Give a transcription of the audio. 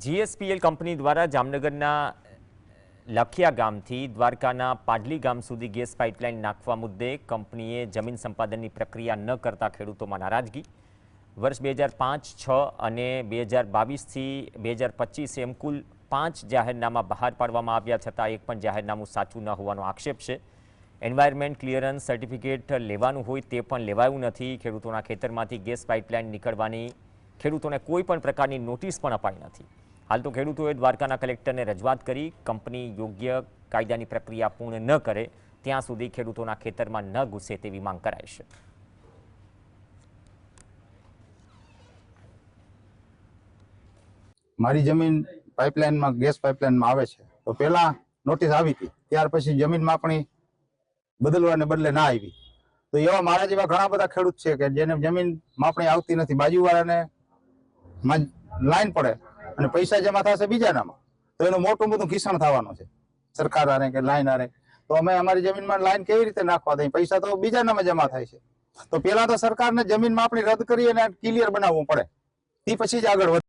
જીએસપીએલ company દ્વારા જામનગરના લખિયા ગામથી દ્વારકાના પાડલી ગામ સુધી ગેસ પાઇપલાઇન નાખવા મુદ્દે કંપનીએ જમીન સંપાદનની પ્રક્રિયા ન કરતા ખેડૂતોમાં નારાજગી। વર્ષ 2005-6 અને 2022થી 2025 એમ કુલ 5 જાહેરનામા બહાર પાડવામાં આવ્યા છતાં એક પણ જાહેરનામું સાચું ન હોવાનો આક્ષેપ છે। એન્વાયરમેન્ટ ક્લિયરન્સ સર્ટિફિકેટ લેવાનું હોય તે પણ લેવાયું નથી। ખેડૂતોના ખેતરમાંથી ગેસ પાઇપલાઇન નીકળવાની ખેડૂતોને કોઈ પણ પ્રકારની નોટિસ પણ અપાઈ નથી। હાલ તો ખેડૂતોએ દ્વારકાના કલેક્ટરને રજૂઆત કરી કંપની યોગ્ય કાયદાની પ્રક્રિયા પૂર્ણ ન કરે ત્યાં સુધી ખેડૂતોના ખેતરમાં ન ઘૂસે તેવી માંગ કરાઈ છે। મારી જમીન પાઇપલાઇનમાં ગેસ પાઇપલાઇનમાં આવે છે તો પહેલા નોટિસ આવી હતી, ત્યાર પછી જમીન માપણી બદલવાને બદલે ના આવી। તો એવા મારા જેવા ઘણા બધા ખેડૂત છે કે જેને જમીન માપણી આવતી નથી, બાજુવાળાને લાઈન પડે અને પૈસા જમા થશે બીજાનામાં, તો એનું મોટું બધું કિસાન થવાનું છે સરકાર આરે કે લાઈન આરે। તો અમે અમારી જમીનમાં લાઈન કેવી રીતે નાખવા દઈએ? પૈસા તો બીજાનામાં જમા થાય છે। તો પેલા તો સરકારને જમીન માપણી રદ કરી અને ક્લિયર બનાવવું પડે, તે પછી જ આગળ વધે।